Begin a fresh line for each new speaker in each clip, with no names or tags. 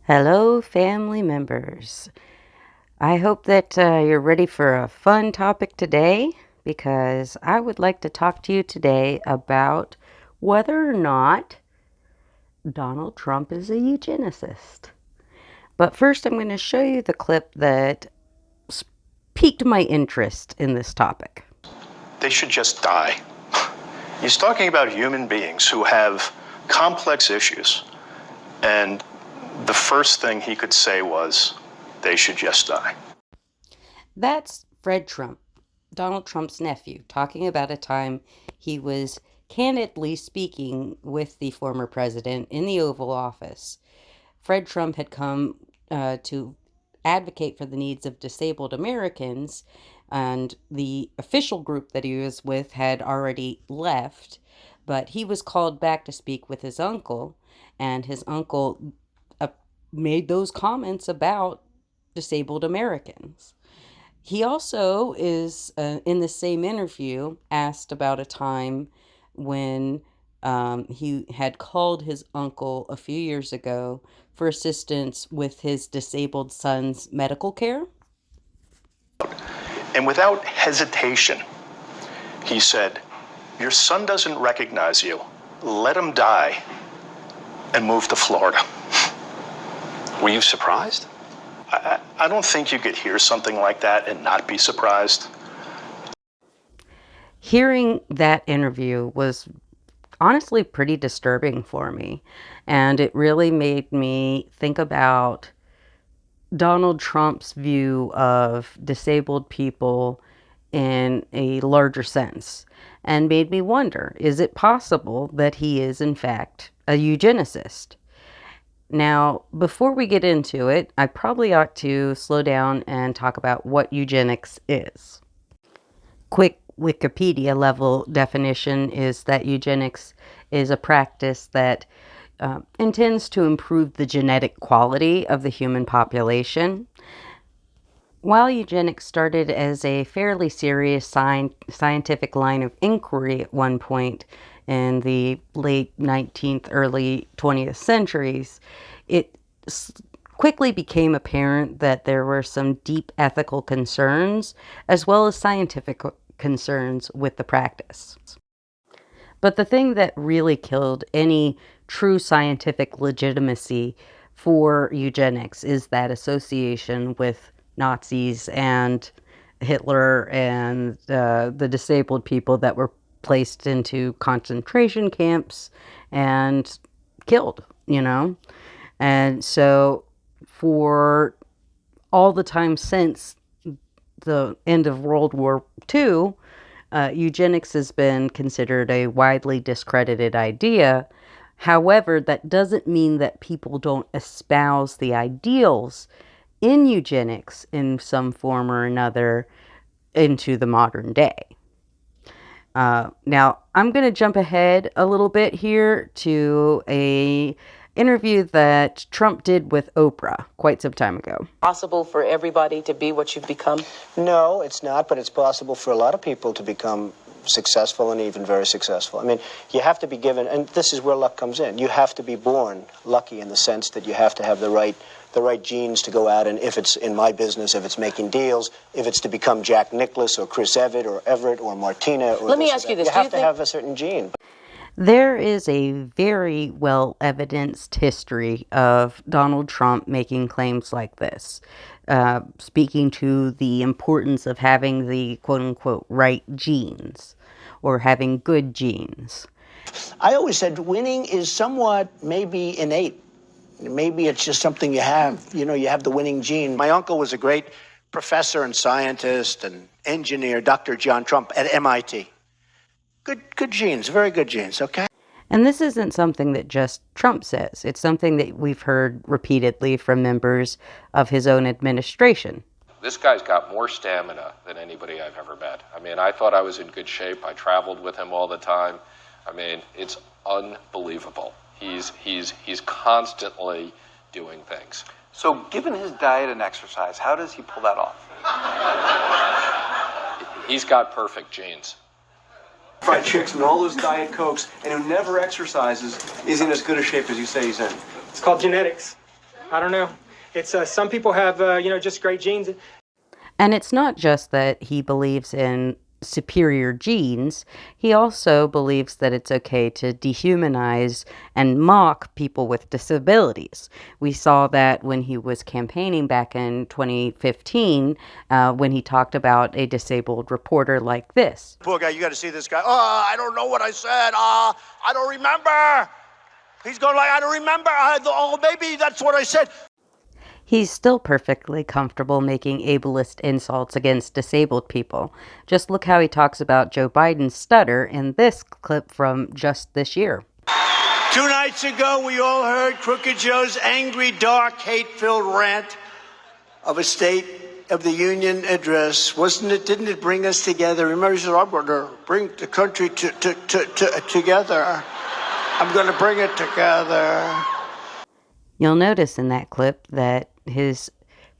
Hello, family members. I hope that you're ready for a fun topic today because I would like to talk to you today about whether or not Donald Trump is a eugenicist. But first, I'm going to show you the clip that piqued my interest in this topic.
They should just die. He's talking about human beings who have complex issues, and the first thing he could say was, they should just die.
That's Fred Trump, Donald Trump's nephew, talking about a time he was candidly speaking with the former president in the Oval Office. Fred Trump had come to advocate for the needs of disabled Americans, and the official group that he was with had already left, but he was called back to speak with his uncle, and his uncle made those comments about disabled Americans. He also is, in the same interview, asked about a time when he had called his uncle a few years ago for assistance with his disabled son's medical care.
And without hesitation, he said, your son doesn't recognize you. Let him die and move to Florida.
Were you surprised?
I don't think you could hear something like that and not be surprised.
Hearing that interview was honestly pretty disturbing for me, and it really made me think about Donald Trump's view of disabled people in a larger sense, and made me wonder, is it possible that he is in fact a eugenicist? Now, before we get into it, I probably ought to slow down and talk about what eugenics is. Quick Wikipedia level definition is that eugenics is a practice that intends to improve the genetic quality of the human population. While eugenics started as a fairly serious scientific line of inquiry at one point in the late 19th, early 20th centuries, it quickly became apparent that there were some deep ethical concerns as well as scientific concerns with the practice. But the thing that really killed any true scientific legitimacy for eugenics is that association with Nazis and Hitler and the disabled people that were placed into concentration camps and killed, you know? And so for all the time since the end of World War II, eugenics has been considered a widely discredited idea. However, that doesn't mean that people don't espouse the ideals in eugenics in some form or another into the modern day. Now, I'm going to jump ahead a little bit here to a interview that Trump did with Oprah quite some time ago.
Possible for everybody to be what you've become?
No, it's not, but it's possible for a lot of people to become successful and even very successful. I mean, you have to be given, and this is where luck comes in. You have to be born lucky in the sense that you have to have the right genes to go out, and if it's in my business, if it's making deals, if it's to become Jack Nicklaus or Chris Everett or Martina or
Let me ask you this.
You have to have a certain gene.
There is a very well evidenced history of Donald Trump making claims like this, speaking to the importance of having the quote unquote right genes or having good genes.
I always said winning is somewhat maybe innate. Maybe it's just something you have. You know, you have the winning gene. My uncle was a great professor and scientist and engineer, Dr. John Trump at MIT. Good genes, very good genes, okay?
And this isn't something that just Trump says. It's something that we've heard repeatedly from members of his own administration.
This guy's got more stamina than anybody I've ever met. I mean, I thought I was in good shape. I traveled with him all the time. I mean, it's unbelievable. He's constantly doing things.
So given his diet and exercise, how does he pull that off?
He's got perfect genes.
Fried chicks and all those Diet Cokes and who never exercises is in as good a shape as you say he's in.
It's called genetics. I don't know. It's some people have just great genes.
And it's not just that he believes in superior genes, he also believes that it's okay to dehumanize and mock people with disabilities. We saw that when he was campaigning back in 2015, when he talked about a disabled reporter like this.
Poor guy, you got to see this guy. Oh, I don't know what I said. I don't remember. He's going like, I don't remember. Oh, maybe that's what I said.
He's still perfectly comfortable making ableist insults against disabled people. Just look how he talks about Joe Biden's stutter in this clip from just this year.
2 nights ago, we all heard Crooked Joe's angry, dark, hate-filled rant of a State of the Union address. Wasn't it? Didn't it bring us together? Remember, he said, I'm going to bring the country together. I'm going to bring it together.
You'll notice in that clip that his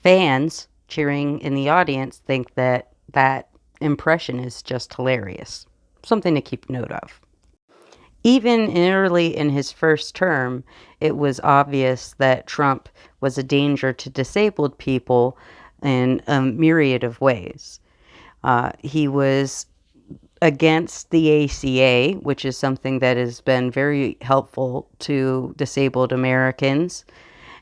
fans cheering in the audience think that that impression is just hilarious. Something to keep note of. Even early in his first term, it was obvious that Trump was a danger to disabled people in a myriad of ways. He was against the ACA, which is something that has been very helpful to disabled Americans.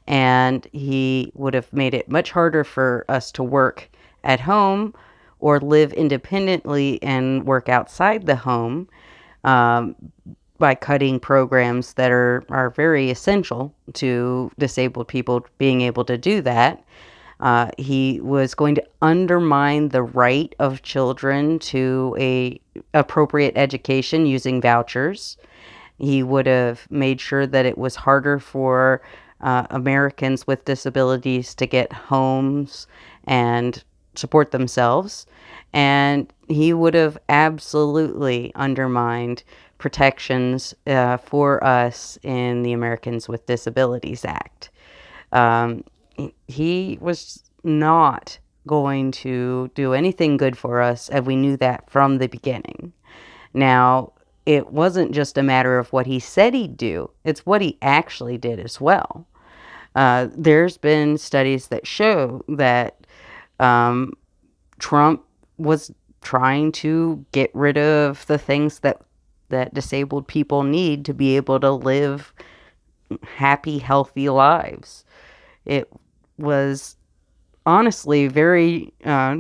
And he would have made it much harder for us to work at home or live independently and work outside the home by cutting programs that are very essential to disabled people being able to do that. He was going to undermine the right of children to a appropriate education using vouchers. He would have made sure that it was harder for Americans with disabilities to get homes and support themselves. And he would have absolutely undermined protections for us in the Americans with Disabilities Act. He was not going to do anything good for us, and we knew that from the beginning. Now, it wasn't just a matter of what he said he'd do, it's what he actually did as well. There's been studies that show that Trump was trying to get rid of the things that disabled people need to be able to live happy, healthy lives. It was honestly very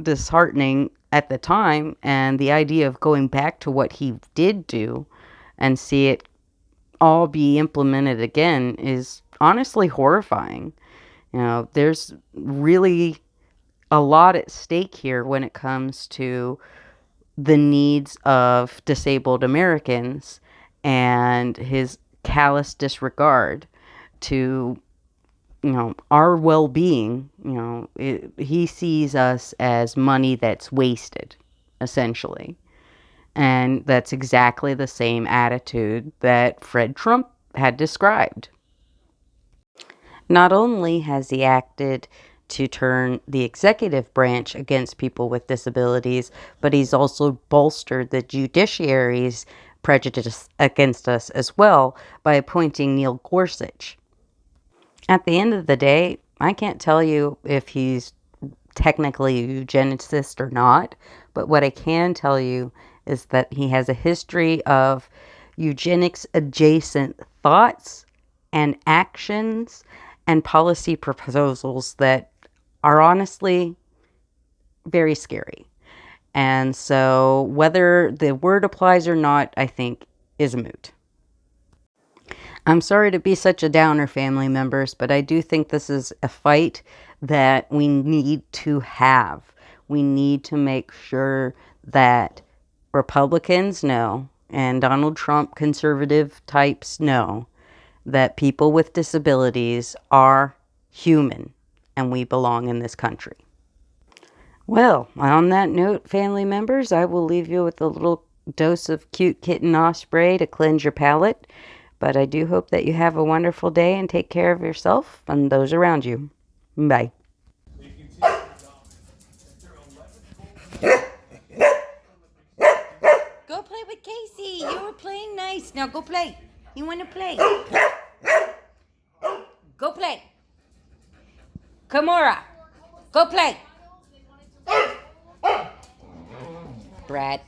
disheartening at the time, and the idea of going back to what he did do and see it all be implemented again is honestly horrifying. There's really a lot at stake here when it comes to the needs of disabled Americans and his callous disregard to our well-being. He sees us as money that's wasted, essentially. And that's exactly the same attitude that Fred Trump had described. Not only has he acted to turn the executive branch against people with disabilities, but he's also bolstered the judiciary's prejudice against us as well by appointing Neil Gorsuch. At the end of the day, I can't tell you if he's technically a eugenicist or not, but what I can tell you is that he has a history of eugenics adjacent thoughts and actions and policy proposals that are honestly very scary. And so whether the word applies or not, I think is moot. I'm sorry to be such a downer, family members, but I do think this is a fight that we need to have. We need to make sure that Republicans know and Donald Trump conservative types know that people with disabilities are human and we belong in this country. Well, on that note, family members, I will leave you with a little dose of cute kitten osprey to cleanse your palate. But I do hope that you have a wonderful day and take care of yourself and those around you. Bye. Go play with Casey. You were playing nice. Now go play. You want to play? Go play.
Kimura, go play. Brat.